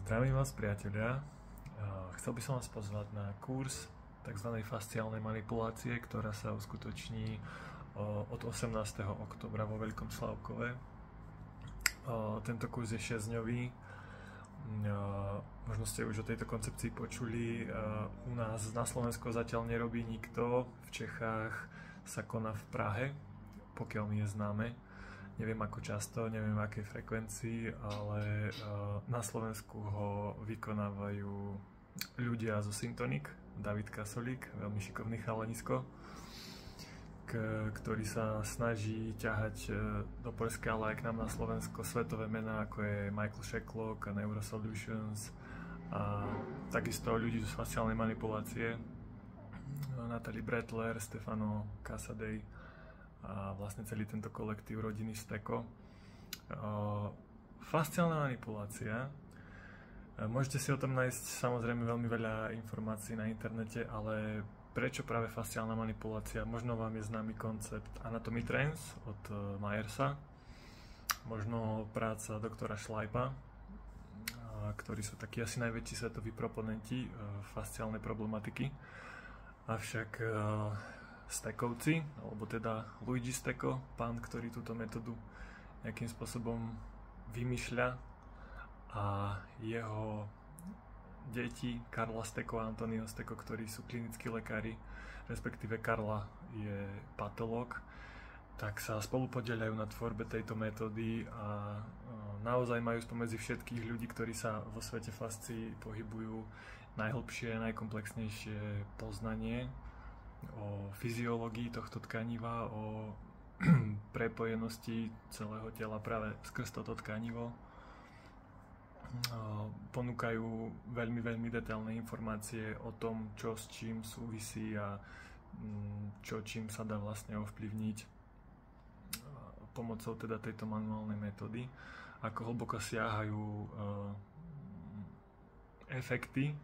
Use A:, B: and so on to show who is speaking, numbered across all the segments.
A: Zdravím vás, priatelia. Chcel by som vás pozvať na kurz tzv. Fasciálnej manipulácie, ktorá sa uskutoční od 18. októbra vo Veľkom Slavkove. Tento kurz je 6-dňový. Možno ste už o tejto koncepcii počuli. U nás na Slovensku zatiaľ nerobí nikto. V Čechách sa koná v Prahe, pokiaľ mi je známe. Neviem ako často, neviem v akej frekvencii, ale na Slovensku ho vykonávajú ľudia zo Syntonic, David Kasolík, veľmi šikovný chalanisko, ktorý sa snaží ťahať do Poľska, ale aj k nám na Slovensko svetové mená, ako je Michael Shacklock a Neurosolutions a takisto ľudí zo fasciálnej manipulácie, Natalie Brettler, Stefano Casadei a vlastne celý tento kolektív rodiny Steko. Fasciálna manipulácia. Môžete si o tom nájsť samozrejme veľmi veľa informácií na internete, ale prečo práve fasciálna manipulácia? Možno vám je známy koncept Anatomy Trends od Myersa, možno práca doktora Schleipa, ktorí sú takí asi najväčší svetoví proponenti fasciálnej problematiky. Avšak Stekovci, alebo teda Luigi Steko, pán, ktorý túto metódu nejakým spôsobom vymýšľa, a jeho deti, Karla Steko a Antonio Steko, ktorí sú klinickí lekári, respektíve Karla je patológ, tak sa spolu podieľajú na tvorbe tejto metódy a naozaj majú spomedzi všetkých ľudí, ktorí sa vo svete fascií pohybujú, najhlbšie, najkomplexnejšie poznanie o fyziológii tohto tkaniva, o prepojenosti celého tela práve skrz toto tkanivo. Ponúkajú veľmi, veľmi detailné informácie o tom, čo s čím súvisí a čo čím sa dá vlastne ovplyvniť pomocou teda tejto manuálnej metódy. Ako hlboko siahajú efekty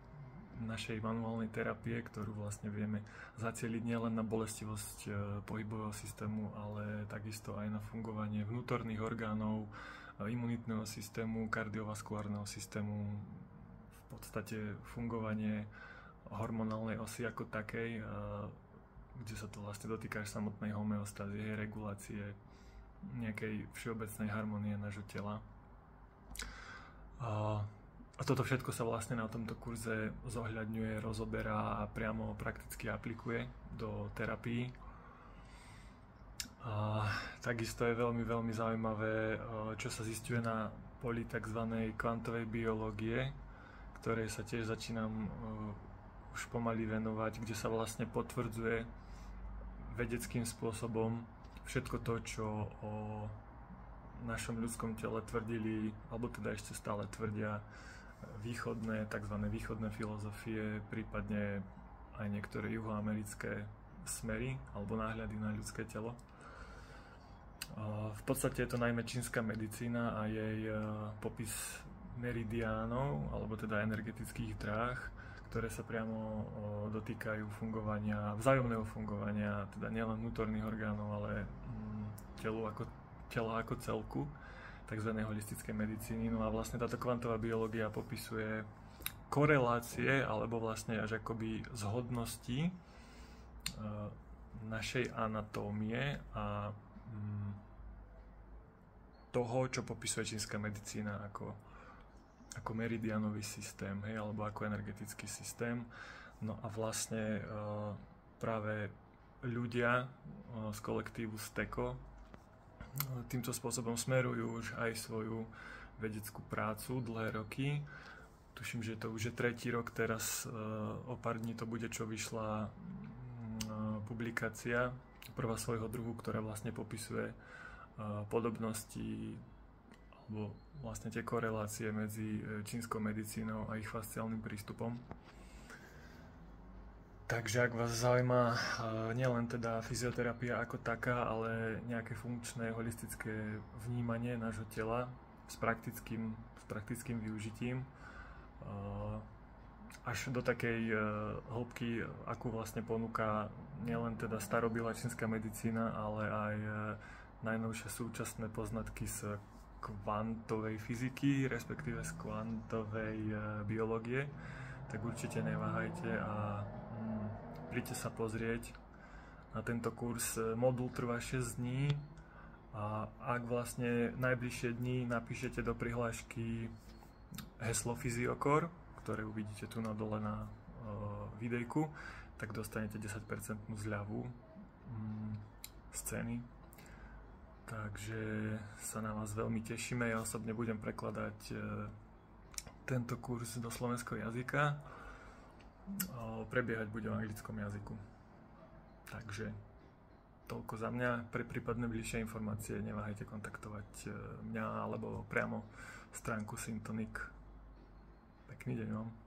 A: našej manuálnej terapie, ktorú vlastne vieme zacieliť nielen na bolestivosť pohybového systému, ale takisto aj na fungovanie vnútorných orgánov, imunitného systému, kardiovaskulárneho systému, v podstate fungovanie hormonálnej osy ako takej, kde sa to vlastne dotýka až samotnej homeostázy, regulácie nejakej všeobecnej harmonie nášho tela. A toto všetko sa vlastne na tomto kurze zohľadňuje, rozoberá a priamo prakticky aplikuje do terapií. A takisto je veľmi, veľmi zaujímavé, čo sa zisťuje na poli tzv. Kvantovej biológie, ktorej sa tiež začínam už pomaly venovať, kde sa vlastne potvrdzuje vedeckým spôsobom všetko to, čo o našom ľudskom tele tvrdili, alebo teda ešte stále tvrdia východné, tzv. Východné filozofie, prípadne aj niektoré juhoamerické smery alebo náhľady na ľudské telo. V podstate je to najmä čínska medicína a jej popis meridiánov, alebo teda energetických dráh, ktoré sa priamo dotýkajú fungovania, vzájomného fungovania, teda nielen vnútorných orgánov, ale tela ako celku, tzv. Holistickej medicíny. No a vlastne táto kvantová biológia popisuje korelácie, alebo vlastne až akoby zhodnosti našej anatómie a toho, čo popisuje čínska medicína ako meridianový systém, hej, alebo ako energetický systém. No a vlastne práve ľudia z kolektívu Steko týmto spôsobom smerujú už aj svoju vedeckú prácu dlhé roky. Tuším, že to už je 3. rok, teraz o pár dní to bude, čo vyšla publikácia, prvá svojho druhu, ktorá vlastne popisuje podobnosti alebo vlastne tie korelácie medzi čínskou medicínou a ich fasciálnym prístupom. Takže ak vás zaujíma nielen teda fyzioterapia ako taká, ale nejaké funkčné, holistické vnímanie nášho tela s praktickým využitím, až do takej hĺbky, akú vlastne ponúka nielen teda starobylá čínska medicína, ale aj najnovšie súčasné poznatky z kvantovej fyziky, respektíve z kvantovej biológie, tak určite neváhajte a príďte sa pozrieť na tento kurz. Modul trvá 6 dní a ak vlastne najbližšie dni napíšete do prihlášky heslo Fyziokor, ktoré uvidíte tu na dole na videjku, tak dostanete 10% zľavu z ceny. Takže sa na vás veľmi tešíme. Ja osobne budem prekladať tento kurz do slovenského jazyka. Prebiehať bude v anglickom jazyku. Takže toľko za mňa. Pre prípadné bližšie informácie neváhajte kontaktovať mňa alebo priamo stránku Syntonic. Pekný deň vám.